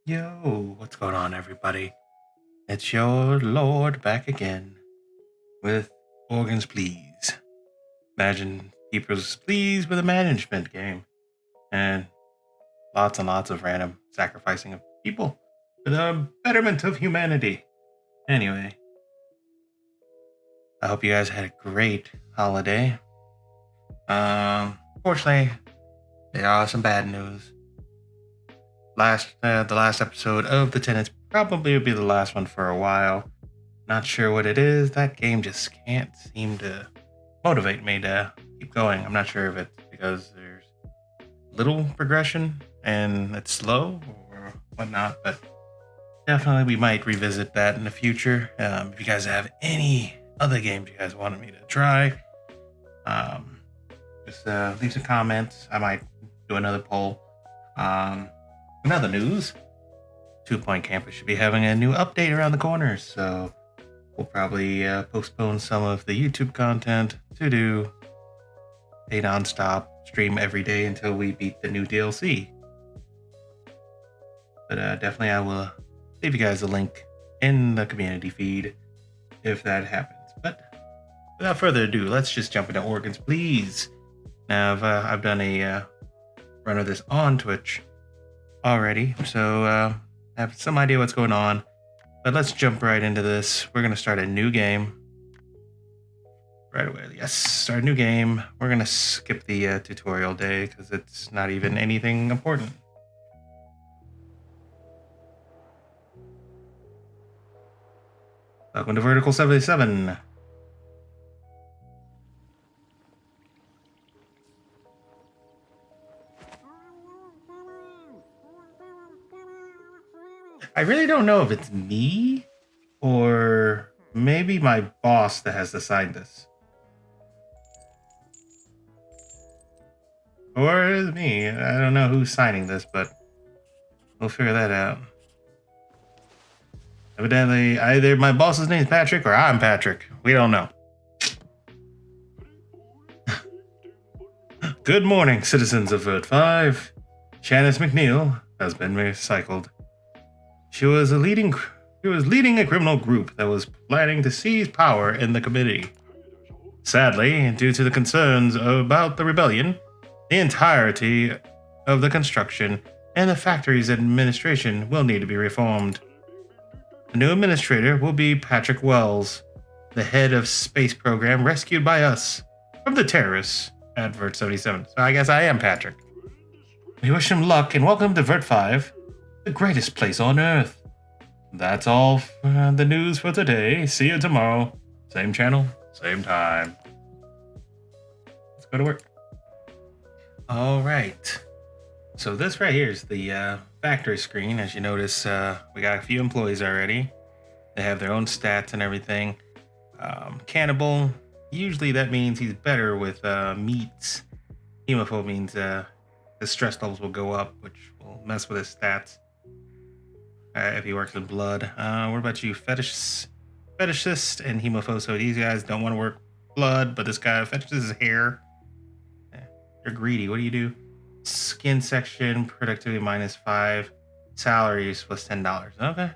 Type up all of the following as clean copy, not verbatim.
Yo, what's going on, everybody? It's your Lord back again with Organs Please. Imagine people's please with a management game and lots of random sacrificing of people for the betterment of humanity. Anyway, I hope you guys had a great holiday. Fortunately, there are some bad news. The last episode of The Tenants probably will be the last one for a while. Not sure what it is. That game just can't seem to motivate me to keep going. I'm not sure if it's because there's little progression and it's slow or whatnot, but definitely we might revisit that in the future. If you guys have any other games you guys wanted me to try, just leave some comments. I might do another poll. In other news, 2 Point Campus should be having a new update around the corner, so we'll probably postpone some of the YouTube content to do a non-stop stream every day until we beat the new DLC. But definitely I will leave you guys a link in the community feed if that happens. But without further ado, let's just jump into Organs Please. Now, I've done a run of this on Twitch already, so I have some idea what's going on. But let's jump right into this. We're going to start a new game. Right away. Yes, start a new game. We're going to skip the tutorial day because it's not even anything important. Welcome to Vertical 77. I really don't know if it's me or maybe my boss that has assigned this. Or it's me. I don't know who's signing this, but we'll figure that out. Evidently, either my boss's name is Patrick or I'm Patrick. We don't know. Good morning, citizens of Vert 5. Janice McNeil has been recycled. She was leading a criminal group that was planning to seize power in the committee. Sadly, due to the concerns about the rebellion, the entirety of the construction and the factory's administration will need to be reformed. The new administrator will be Patrick Wells, the head of space program rescued by us from the terrorists at Vert 77. So I guess I am Patrick. We wish him luck and welcome to Vert 5, the greatest place on Earth. That's all for the news for today. See you tomorrow. Same channel, same time. Let's go to work. All right. So this right here is the factory screen. As you notice, we got a few employees already. They have their own stats and everything. Cannibal, usually that means he's better with meats. Hemophobe means his stress levels will go up, which will mess with his stats. If he works with blood. What about you? Fetishist and hemophobe. So these guys don't want to work blood, but this guy fetishes his hair. You're greedy. What do you do? Skin section, productivity -5, salaries plus $10. Okay.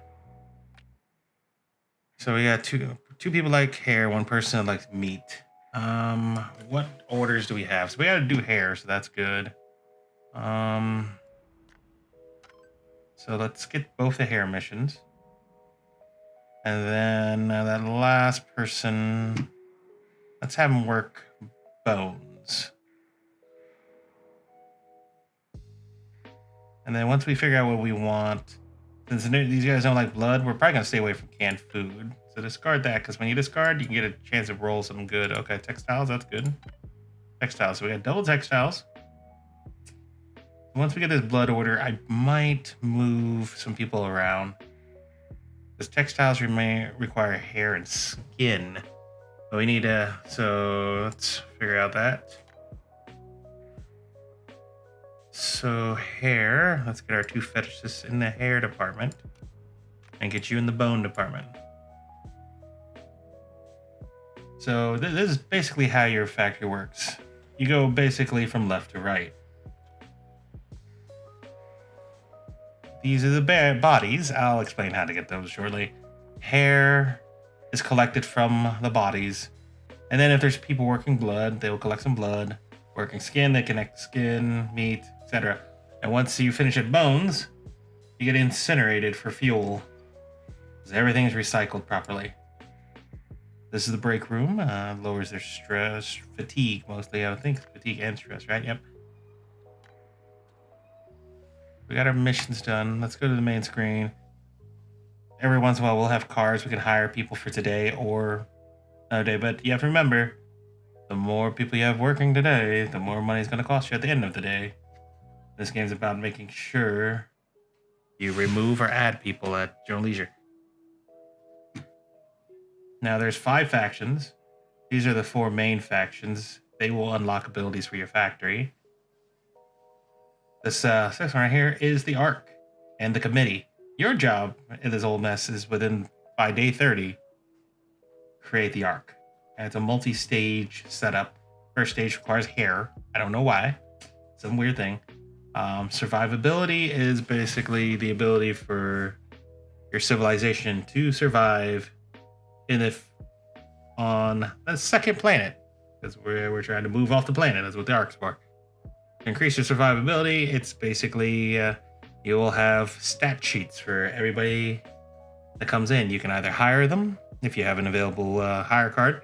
So we got two people like hair, one person likes meat. What orders do we have? So we gotta do hair, so that's good. So let's get both the hair missions. And then that last person, let's have him work bones. And then once we figure out what we want, since these guys don't like blood, we're probably gonna stay away from canned food. So discard that, because when you discard, you can get a chance to roll something good. Okay, textiles, that's good. Textiles, so we got double textiles. Once we get this blood order, I might move some people around. Because textiles require hair and skin. So we need to, so let's figure out that. So hair, let's get our 2 fetishists in the hair department and get you in the bone department. So this is basically how your factory works. You go basically from left to right. these are the bodies. I'll explain how to get those shortly. Hair is collected from the bodies. And then if there's people working blood, they will collect some blood. Working skin, they connect skin, meat, etc. And once you finish at bones, you get incinerated for fuel. Because everything is recycled properly. This is the break room. Lowers their stress, fatigue mostly. I would think fatigue and stress, right? Yep. We got our missions done. Let's go to the main screen. Every once in a while, we'll have cars. We can hire people for today or another day. But you have to remember, the more people you have working today, the more money is going to cost you at the end of the day. This game's about making sure you remove or add people at your own leisure. Now, there's 5 factions. These are the 4 main factions. They will unlock abilities for your factory. This sixth one right here is the Ark and the Committee. Your job in this old mess is by day 30, create the Ark. And it's a multi-stage setup. First stage requires hair. I don't know why. Some weird thing. Survivability is basically the ability for your civilization to survive on the second planet. Because we're trying to move off the planet. That's what the Ark's for. To increase your survivability, it's basically you will have stat sheets for everybody that comes in. You can either hire them if you have an available hire card,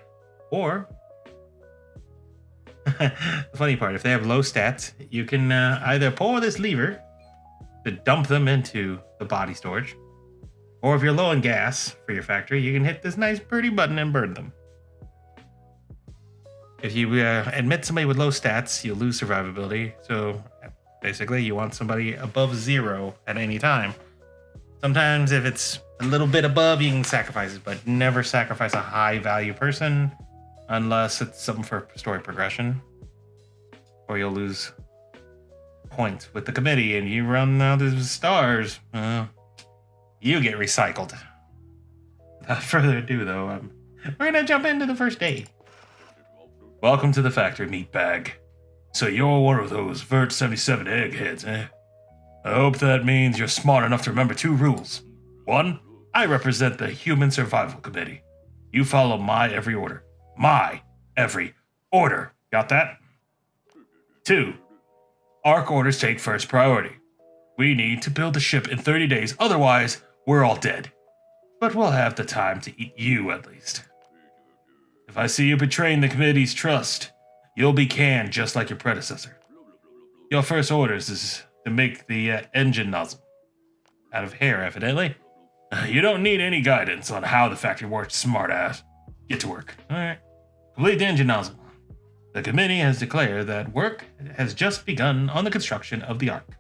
or the funny part, if they have low stats, you can either pull this lever to dump them into the body storage, or if you're low in gas for your factory, you can hit this nice birdie button and burn them. If you admit somebody with low stats, you'll lose survivability. So basically, you want somebody above 0 at any time. Sometimes if it's a little bit above, you can sacrifice it, but never sacrifice a high value person unless it's something for story progression, or you'll lose points with the committee and you run out of stars. You get recycled. Without further ado, though, we're gonna jump into the first day. Welcome to the factory, meatbag. So you're one of those Verge 77 eggheads, eh? I hope that means you're smart enough to remember 2 rules. 1, I represent the Human Survival Committee. You follow my every order. My every order. Got that? 2, Ark orders take first priority. We need to build the ship in 30 days, otherwise we're all dead. But we'll have the time to eat you at least. If I see you betraying the committee's trust, you'll be canned just like your predecessor. Your first orders is to make the engine nozzle. Out of hair, evidently. You don't need any guidance on how the factory works, smartass. Get to work. Alright. Complete the engine nozzle. The committee has declared that work has just begun on the construction of the Ark.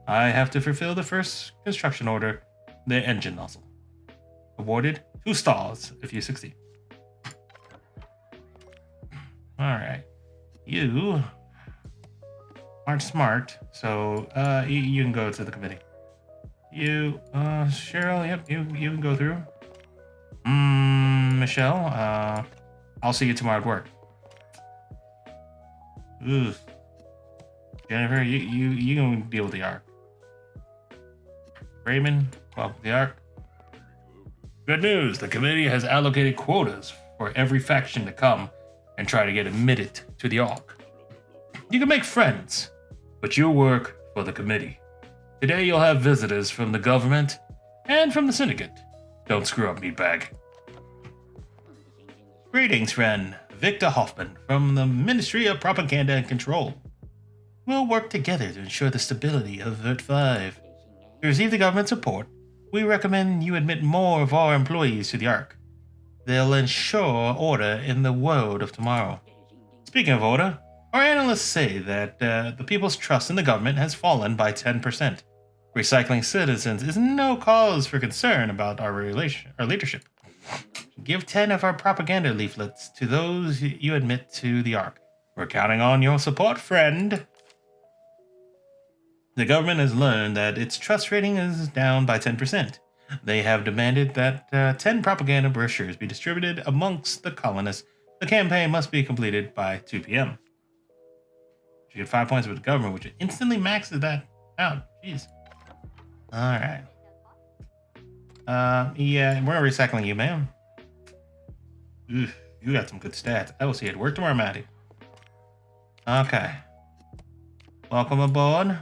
I have to fulfill the first construction order, the engine nozzle. Awarded 2 stars if you succeed. Alright. You aren't smart, so you can go to the committee. You, Cheryl, yep, you can go through. Michelle, I'll see you tomorrow at work. Ooh. Jennifer, you can deal with the Ark. Raymond, welcome to the Ark. Good news, the committee has allocated quotas for every faction to come and try to get admitted to the Ark. You can make friends, but you work for the committee. Today you'll have visitors from the government and from the syndicate. Don't screw up, meatbag. Greetings, friend. Victor Hoffman from the Ministry of Propaganda and Control. We'll work together to ensure the stability of Vert 5. To receive the government support, we recommend you admit more of our employees to the Ark. They'll ensure order in the world of tomorrow. Speaking of order, our analysts say that the people's trust in the government has fallen by 10%. Recycling citizens is no cause for concern about our leadership. Give 10 of our propaganda leaflets to those you admit to the Ark. We're counting on your support, friend. The government has learned that its trust rating is down by 10%. They have demanded that 10 propaganda brochures be distributed amongst the colonists. The campaign must be completed by 2 p.m. You get 5 points with the government, which instantly maxes that out. Jeez. Alright. Yeah, we're recycling you, ma'am. Oof, you got some good stats. I will see you at work tomorrow, Maddie. Okay. Welcome aboard.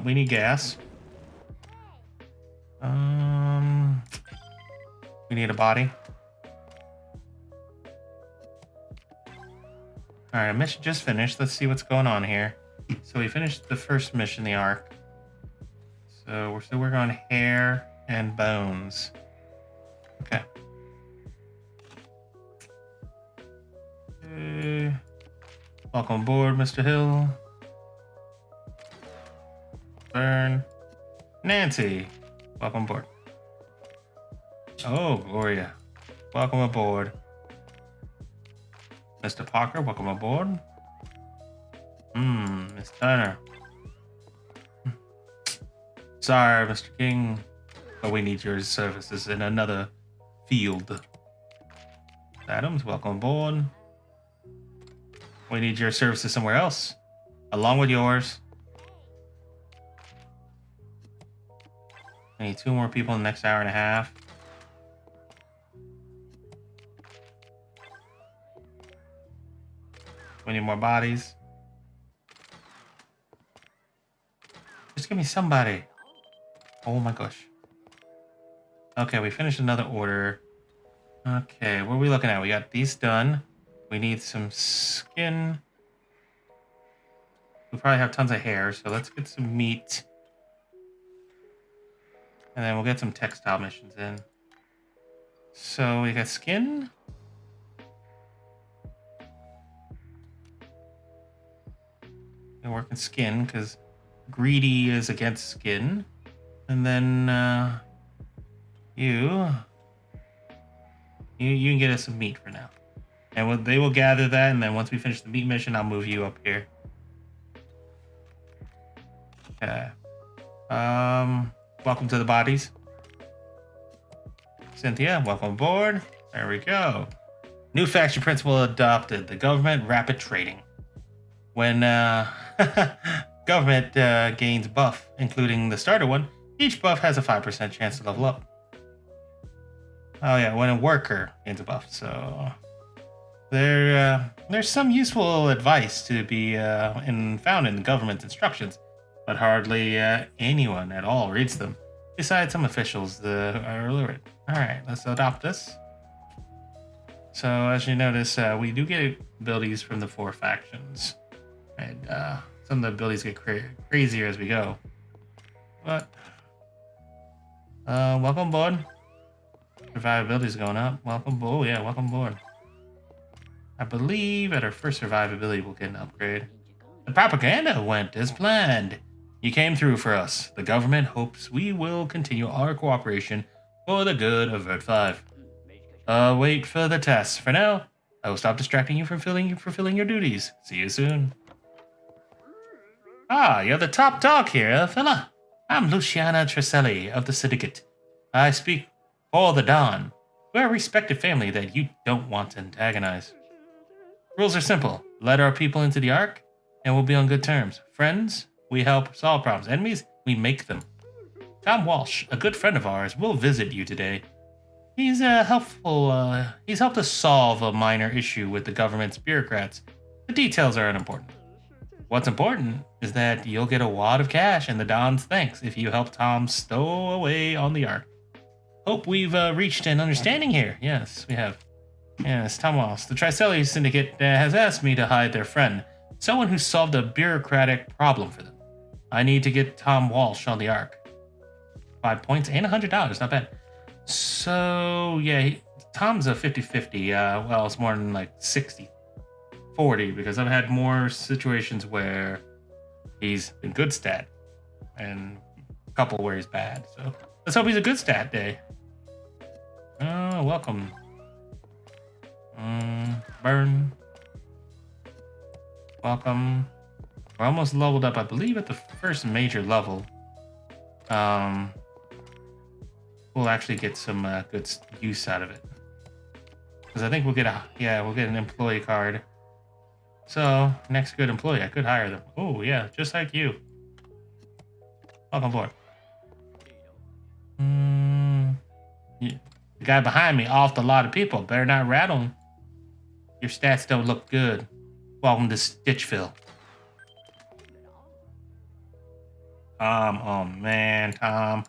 We need gas. We need a body. Alright, mission just finished. Let's see what's going on here. So we finished the first mission, the Ark. So we're still working on hair and bones. Okay. Welcome aboard, Mr. Hill. Burn. Nancy, welcome aboard. Oh, Gloria, welcome aboard. Mr. Parker, welcome aboard. Miss Turner. Sorry, Mr. King, but we need your services in another field. Adams, welcome aboard. We need your services somewhere else, along with yours. I need 2 more people in the next hour and a half. We need more bodies. Just give me somebody. Oh my gosh. Okay, we finished another order. Okay, what are we looking at? We got these done. We need some skin. We probably have tons of hair, so let's get some meat. And then we'll get some textile missions in. So we got skin. We're working skin because greedy is against skin. And then you can get us some meat for now. And they will gather that, and then once we finish the meat mission, I'll move you up here. Okay. Welcome to the bodies. Cynthia, welcome aboard. There we go. New faction principle adopted. The government rapid trading. When government gains buff, including the starter one, each buff has a 5% chance to level up. Oh yeah, when a worker gains a buff. So there's some useful advice to be found in the government's instructions, but hardly anyone at all reads them, besides some officials that are illiterate. All right, let's adopt this. So as you notice, we do get abilities from the 4 factions, and some of the abilities get crazier as we go. But welcome aboard. Survivability is going up. Welcome aboard. Oh yeah, welcome aboard. I believe at our first survivability we'll get an upgrade. The propaganda went as planned. You came through for us. The government hopes we will continue our cooperation for the good of Vert 5. Wait for the tests. For now, I will stop distracting you from fulfilling your duties. See you soon. Ah, you're the top dog here, fella. I'm Luciana Treselli of the Syndicate. I speak for the Dawn. We're a respected family that you don't want to antagonize. Rules are simple. Let our people into the Ark, and we'll be on good terms. Friends, we help solve problems. Enemies, we make them. Tom Walsh, a good friend of ours, will visit you today. He's helpful. He's helped us solve a minor issue with the government's bureaucrats. The details are unimportant. What's important is that you'll get a wad of cash and the Don's thanks if you help Tom stow away on the Ark. Hope we've reached an understanding here. Yes, we have. Yes, Tom Walsh. The Tricelli Syndicate has asked me to hide their friend, someone who solved a bureaucratic problem for them. I need to get Tom Walsh on the Ark. 5 points and $100. Not bad. So, yeah, Tom's a 50-50. Well, it's more than like 60-40 because I've had more situations where he's been good stat and a couple where he's bad. So let's hope he's a good stat day. Oh, welcome. Burn. Welcome. We're almost leveled up, I believe, at the first major level. We'll actually get some good use out of it. Because I think we'll get an employee card. So, next good employee, I could hire them. Oh, yeah, just like you. Welcome aboard. Yeah. The guy behind me offed a lot of people. Better not rattle him. Your stats don't look good. Welcome to Stitchville. Tom, oh man, Tom.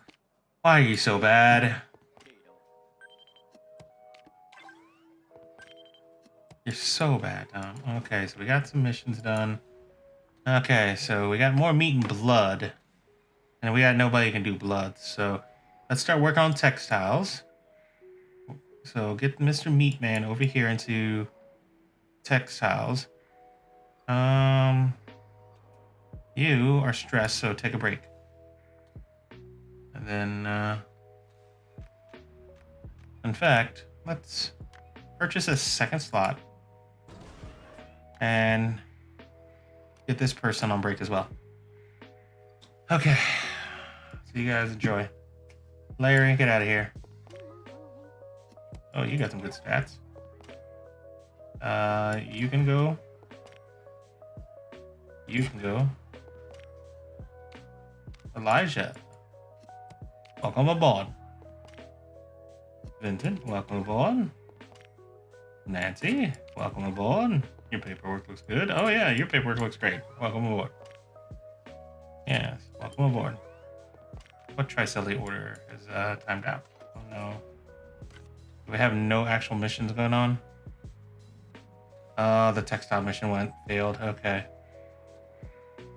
Why are you so bad? You're so bad, Tom. Okay, so we got some missions done. Okay, so we got more meat and blood. And we got nobody who can do blood. So let's start working on textiles. So get Mr. Meatman over here into textiles. You are stressed, so take a break. And then, in fact, let's purchase a second slot and get this person on break as well. Okay, so you guys enjoy. Larry, get out of here. Oh, you got some good stats. You can go. You can go. Elijah, welcome aboard. Vincent, welcome aboard. Nancy, welcome aboard. Your paperwork looks good. Oh yeah, your paperwork looks great. Welcome aboard. Yes, welcome aboard. What Tricelli order is timed out? Oh no. Do we have no actual missions going on? Oh, the textile mission failed. Okay.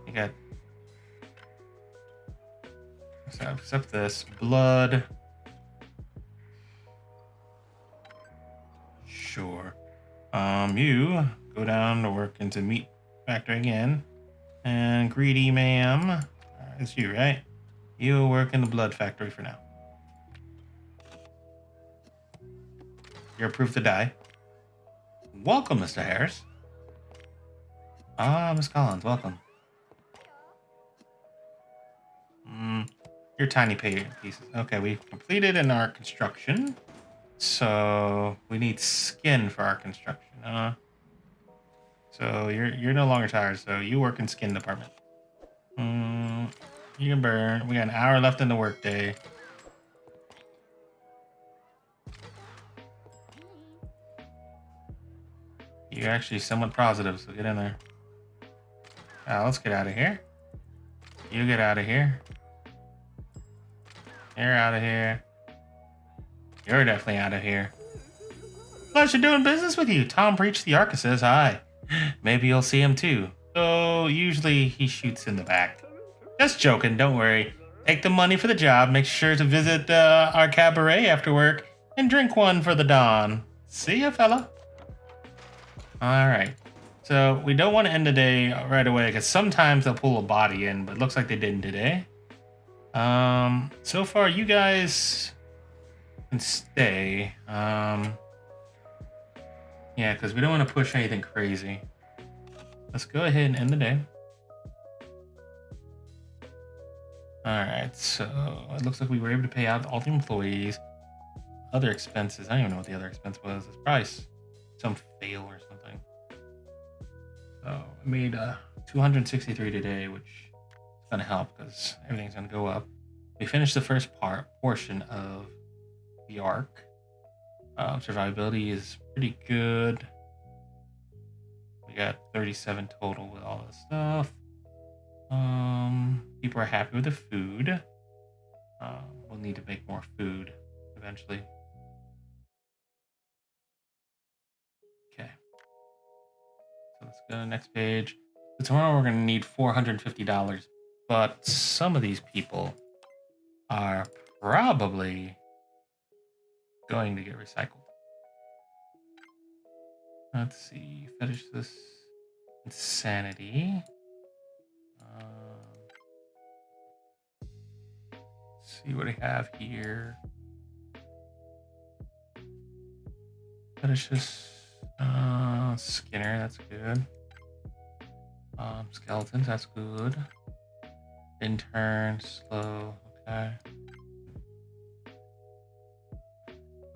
You got... Except this. Blood. Sure. You go down to work into meat factory again. And greedy ma'am. It's you, right? You work in the blood factory for now. You're approved to die. Welcome, Mr. Harris. Ah, Miss Collins, welcome. Your tiny pieces. Okay, we've completed in our construction. So we need skin for our construction. So you're no longer tired, so you work in skin department. You can burn. We got an hour left in the workday. You're actually somewhat positive, so get in there. Let's get out of here. You get out of here. You're out of here. You're definitely out of here. Pleasure doing business with you. Tom Breach the Arca says hi. Maybe you'll see him too. So usually he shoots in the back. Just joking, don't worry. Take the money for the job. Make sure to visit our cabaret after work and drink one for the dawn. See ya, fella. Alright. So we don't want to end the day right away because sometimes they'll pull a body in, but it looks like they didn't today. So far you guys can stay. Yeah, because we don't want to push anything crazy. Let's go ahead and end the day. Alright, so it looks like we were able to pay out all the employees. Other expenses, I don't even know what the other expense was. It's probably some fail or something. So we made 263 today, which is going to help because everything's going to go up. We finished the first portion of the arc. Survivability is pretty good. We got 37 total with all this stuff. People are happy with the food. We'll need to make more food eventually. Okay. So let's go to the next page. So tomorrow we're going to need $450, but some of these people are probably going to get recycled. Let's see. Finish this insanity. See what I have here. Finish this. Skinner, that's good. Skeletons, that's good. Intern, slow, okay.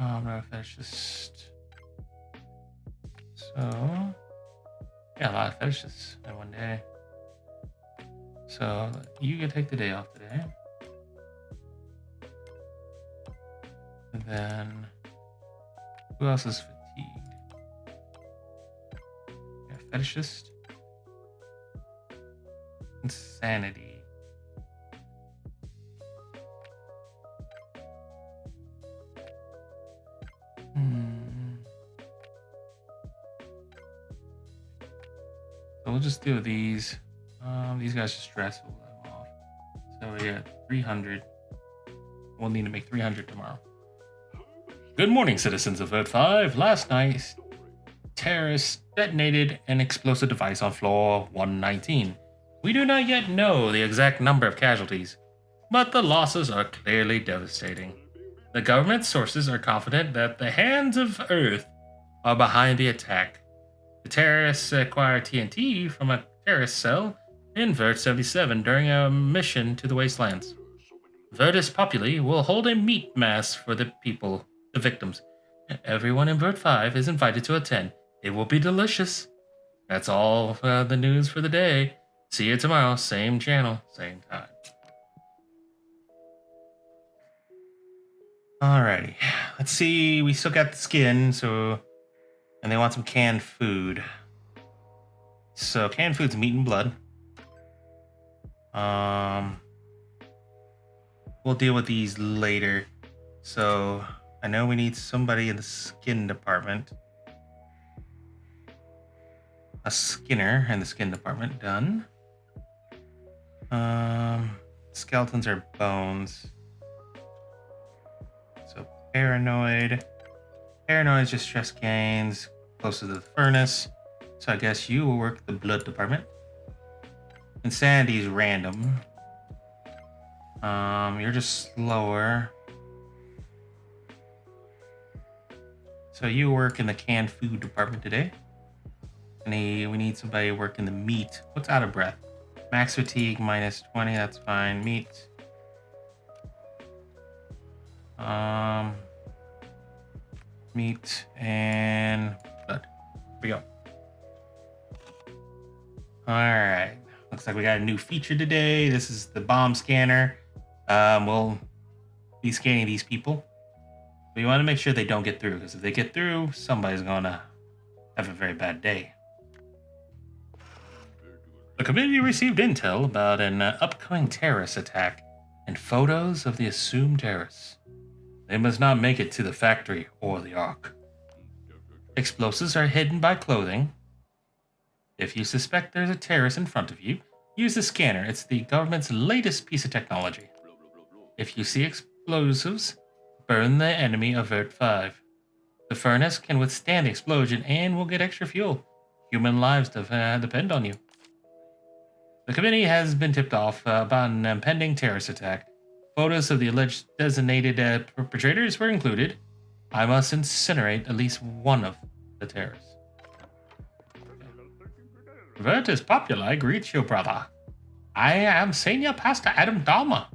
I'm gonna finish this. So, yeah, a lot of finishes in one day. So you can take the day off today. then who else is fatigued? Yeah, fetishist. Insanity. So we'll just do these. These guys just stress will let them off. So yeah, 300. We'll need to make 300 tomorrow. Good morning, citizens of Earth 5. Last night, terrorists detonated an explosive device on floor 119. We do not yet know the exact number of casualties, but the losses are clearly devastating. The government sources are confident that the hands of Earth are behind the attack. The terrorists acquired TNT from a terrorist cell in Verge 77 during a mission to the wastelands. Vertus Populi will hold a meat mass for the people, the victims. Everyone in Vert 5 is invited to attend. It will be delicious. That's all the news for the day. See you tomorrow, same channel, same time. Alrighty, let's see. We still got the skin, and they want some canned food. So canned food's meat and blood. We'll deal with these later. So I know we need somebody in the skin department. A skinner in the skin department, done. Skeletons are bones. So paranoid. Paranoid is just stress gains close to the furnace. So I guess you will work the blood department. Insanity is random. You're just slower. So you work in the canned food department today. We need somebody to work in the meat. What's out of breath? Max fatigue minus 20, that's fine. Meat. Meat and blood. Here we go. Alright. Looks like we got a new feature today. This is the bomb scanner. We'll be scanning these people. We want to make sure they don't get through, because if they get through, somebody's gonna have a very bad day. The community received intel about an upcoming terrorist attack and photos of the assumed terrorists. They must not make it to the factory or the Ark. Explosives are hidden by clothing. If you suspect there's a terrorist in front of you, use the scanner. It's the government's latest piece of technology. If you see explosives, burn the enemy of Vert 5. The furnace can withstand the explosion and will get extra fuel. Human lives depend on you. The committee has been tipped off about an impending terrorist attack. Photos of the alleged designated perpetrators were included. I must incinerate at least one of the terrorists. Vertus Populi greets you, brother. I am Senior Pastor Adam Dharma,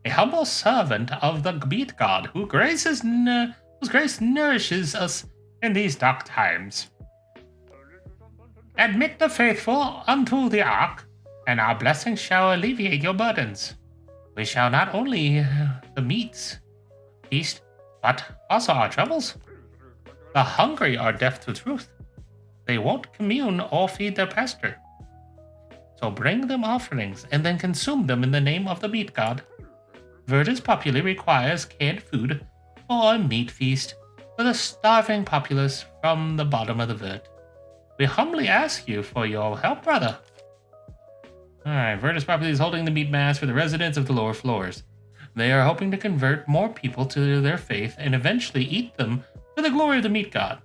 a humble servant of the meat god whose grace nourishes us in these dark times. Admit the faithful unto the Ark, and our blessings shall alleviate your burdens. We shall not only the meats feast, but also our troubles. The hungry are deaf to truth. They won't commune or feed their pastor. So bring them offerings and then consume them in the name of the meat god. Vertus Populi requires canned food for a meat feast for the starving populace from the bottom of the Vert. We humbly ask you for your help, brother. Alright, Vertus Populi is holding the meat mass for the residents of the lower floors. They are hoping to convert more people to their faith and eventually eat them for the glory of the meat god.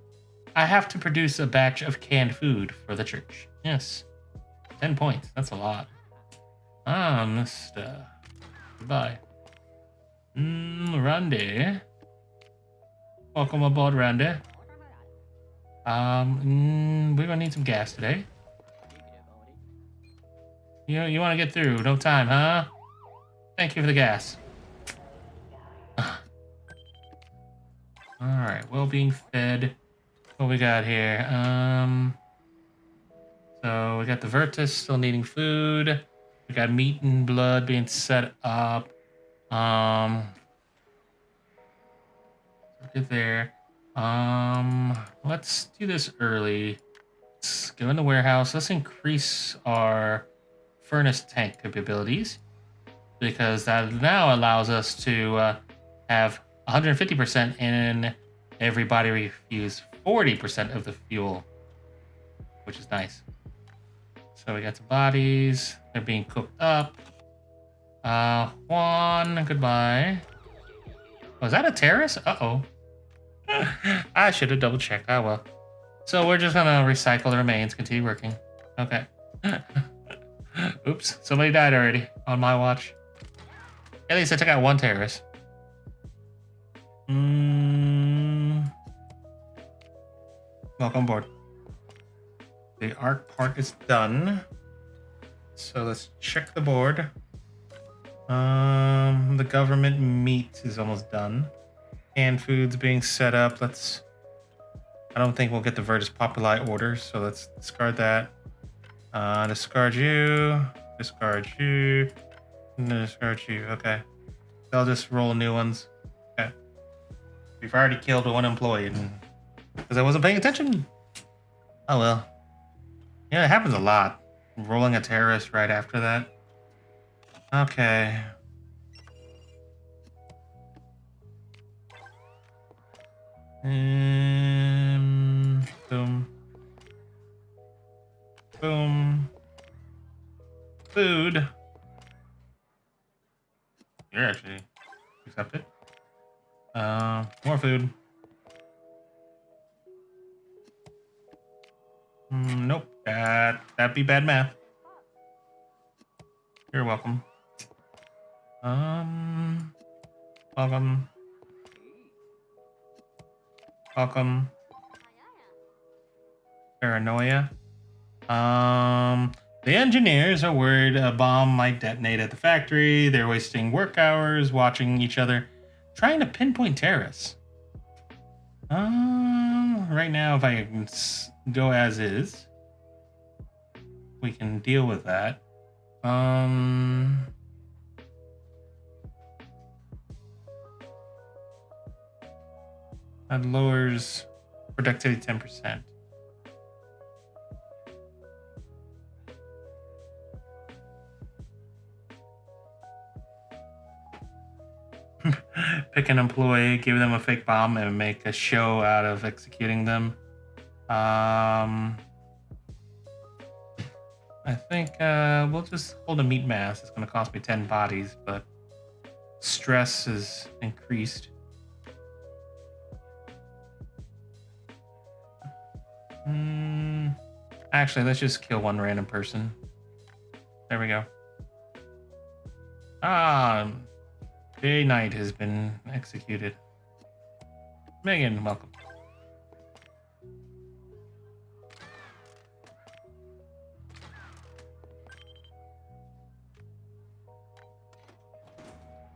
I have to produce a batch of canned food for the church. Yes. 10 points. That's a lot. Mr. Goodbye. Randy. Welcome aboard, Randy. We're gonna need some gas today. You want to get through? No time, huh? Thank you for the gas. Alright, well being fed. What we got here? So we got the Vertus still needing food. We got meat and blood being set up. We're good there. Let's do this early. Let's go in the warehouse. Let's increase our furnace tank capabilities because that now allows us to have 150% in every body refuse 40% of the fuel, which is nice. So we got some bodies. They're being cooked up. Juan, goodbye. Was that a terrace? Uh-oh. I should have double checked. Oh, well. So we're just gonna recycle the remains, continue working. Okay. Oops, somebody died already on my watch. At least I took out one terrace. Welcome aboard. The arc part is done. So let's check the board. The government meat is almost done. Canned food's being set up. I don't think we'll get the verge populi order, so let's discard that. Discard you. Discard you. Discard you. Okay. They'll just roll new ones. Okay. We've already killed one employee because I wasn't paying attention. Oh well. Yeah, it happens a lot. Rolling a terrorist right after that. Okay. Boom. Boom. Food. You're actually accepted. More food. Nope. That'd be bad math. You're welcome. Welcome. Welcome. Paranoia. The engineers are worried a bomb might detonate at the factory. They're wasting work hours watching each other, trying to pinpoint terrorists. Right now, if I can go as is, we can deal with that. That lowers productivity 10%. Pick an employee, give them a fake bomb, and make a show out of executing them. I think we'll just hold a meat mass. It's going to cost me 10 bodies, but stress is increased. Actually, let's just kill one random person. There we go. Day Knight has been executed. Megan, welcome.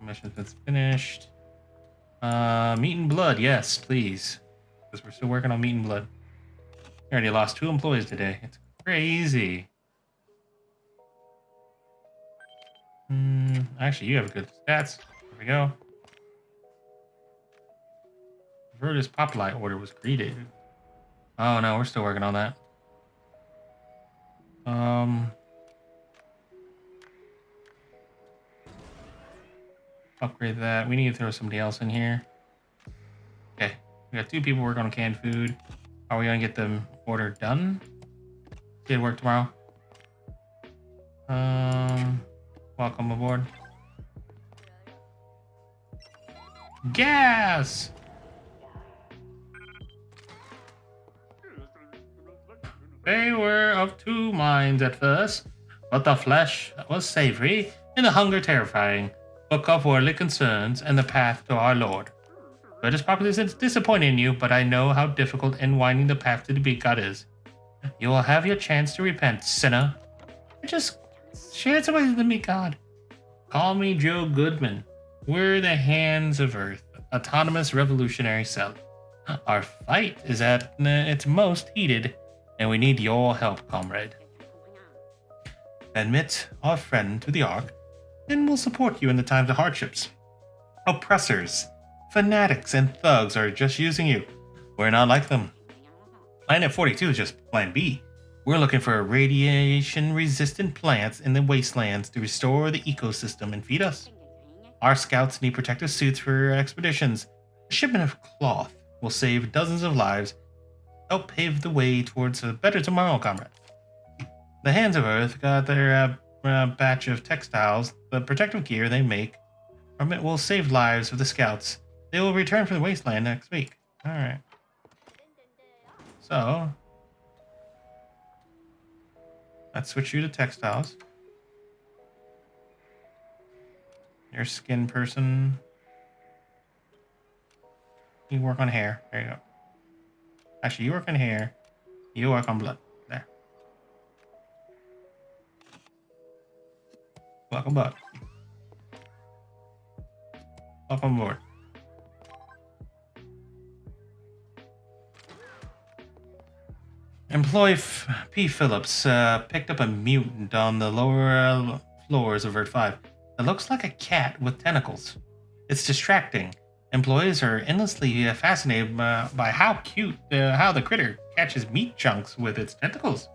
Mission's been finished. Meat and blood, yes, please. Because we're still working on meat and blood. We already lost 2 employees today. It's crazy. Actually, you have good stats. There we go. Vertus Populi order was greeted. Oh no, we're still working on that. Upgrade that. We need to throw somebody else in here. Okay, we got 2 people working on canned food. Are we gonna get the order done? Did work tomorrow. Welcome aboard. Gas! They were of 2 minds at first, but the flesh was savory and the hunger terrifying. Book of worldly concerns and the path to our Lord. British populace is disappointing you, but I know how difficult and winding the path to the big God is. You will have your chance to repent, sinner. Just share somebody with the meek God. Call me Joe Goodman. We're the Hands of Earth, autonomous revolutionary cell. Our fight is at its most heated, and we need your help, comrade. Admit our friend to the Ark, and we'll support you in the times of hardships. Oppressors Fanatics and thugs are just using you. We're not like them. Planet 42 is just Plan B. We're looking for radiation-resistant plants in the wastelands to restore the ecosystem and feed us. Our scouts need protective suits for expeditions. A shipment of cloth will save dozens of lives, help pave the way towards a better tomorrow, comrade. The Hands of Earth got their batch of textiles. The protective gear they make from it will save lives of the scouts. They will return from the wasteland next week. Alright. So, let's switch you to textiles. You're a skin person. You work on hair. There you go. Actually, you work on hair. You work on blood. There. Welcome back. Welcome aboard. Employee P. Phillips picked up a mutant on the lower floors of Vert 5. It looks like a cat with tentacles. It's distracting. Employees are endlessly fascinated by how cute, how the critter catches meat chunks with its tentacles.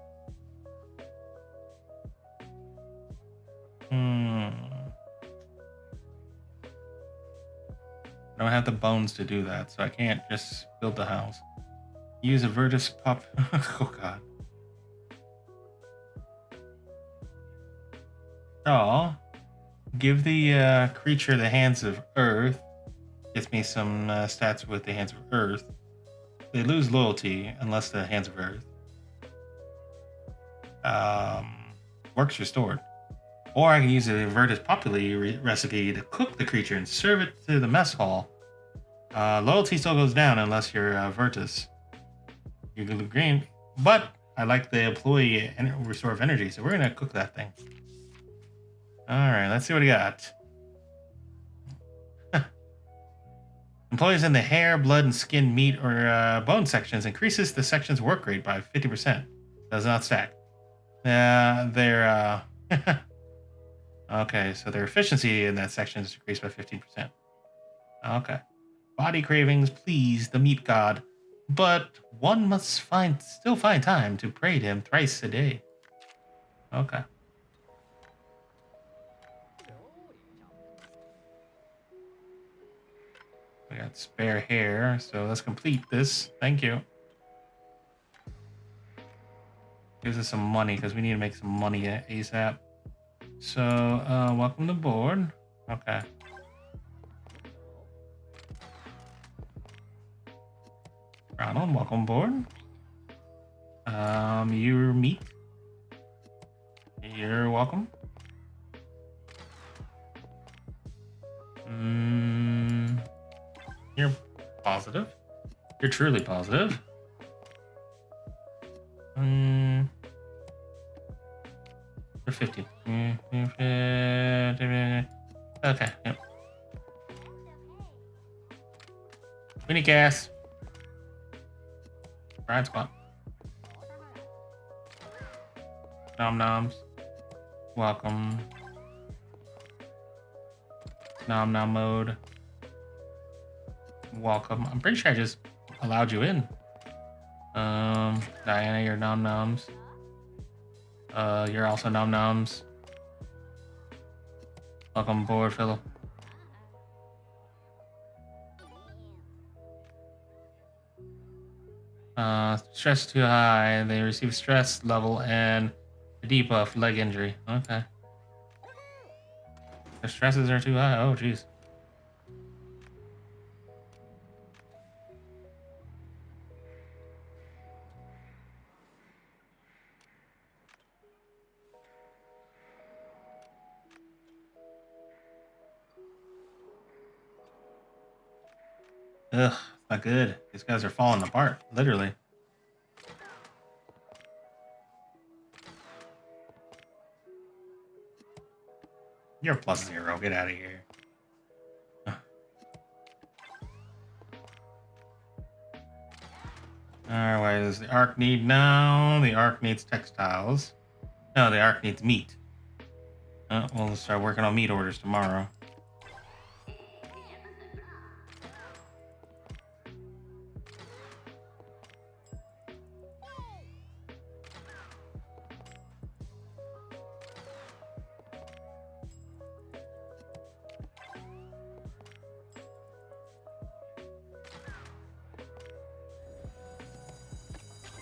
I don't have the bones to do that, so I can't just build the house. Use a verge pop. Oh god. So, give the creature the Hands of Earth. Gets me some stats with the Hands of Earth. They lose loyalty unless the Hands of Earth. Works restored. Or I can use a Virtus Populi recipe to cook the creature and serve it to the mess hall. Loyalty still goes down unless you're Virtus. You can look green, but I like the employee restore of energy, so we're gonna cook that thing. Alright, let's see what we got. Employees in the hair, blood, and skin, meat, or bone sections increases the section's work rate by 50%. Does not stack. Okay, so their efficiency in that section is decreased by 15%. Okay. Body cravings please the meat god, but one must still find time to pray to him thrice a day. Okay. We got spare hair, so let's complete this. Thank you. Gives us some money because we need to make some money ASAP. So, welcome to board. Okay. Ronald, welcome aboard. You're meat. You're welcome. You're positive. You're truly positive. You're 50. Okay, yep. We need gas. Ride squad. Nom noms. Welcome. Nom nom mode. Welcome. I'm pretty sure I just allowed you in. Diana, you're nom noms. You're also nom noms. Welcome aboard, Philip. Stress too high. They receive stress level and a debuff, leg injury. Okay. Their stresses are too high. Oh, jeez. Ugh, not good. These guys are falling apart, literally. You're +0. Get out of here. Alright, what does the Ark need now? The Ark needs textiles. No, the Ark needs meat. We'll start working on meat orders tomorrow.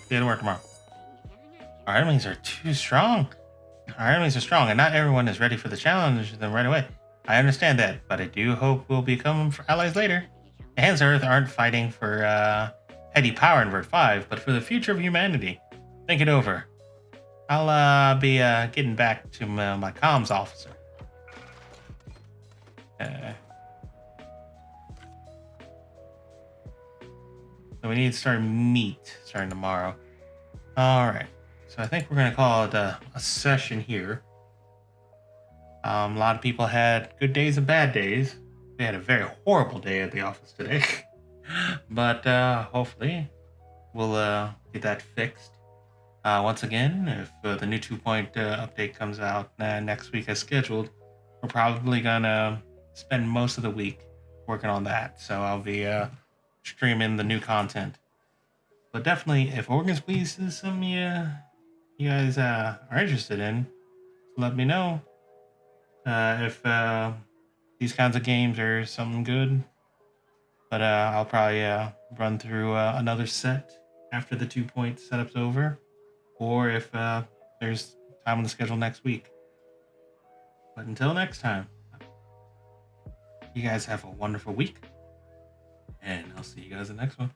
See you to work tomorrow. Our enemies are too strong. Our enemies are strong, and not everyone is ready for the challenge them right away. I understand that, but I do hope we'll become allies later. The Hands of Earth aren't fighting for petty power in Vert 5, but for the future of humanity. Think it over. I'll be getting back to my comms officer. So we need to start meet starting tomorrow. All right. So I think we're going to call it a session here. A lot of people had good days and bad days. We had a very horrible day at the office today. But hopefully we'll get that fixed. Once again, if the new 2.0 update comes out next week as scheduled, we're probably going to spend most of the week working on that. So I'll be streaming the new content. But definitely, if Organ Squeeze is something you guys are interested in, let me know. If these kinds of games are something good. But I'll probably run through another set after the 2-point setup's over. Or if there's time on the schedule next week. But until next time, you guys have a wonderful week. And I'll see you guys in the next one.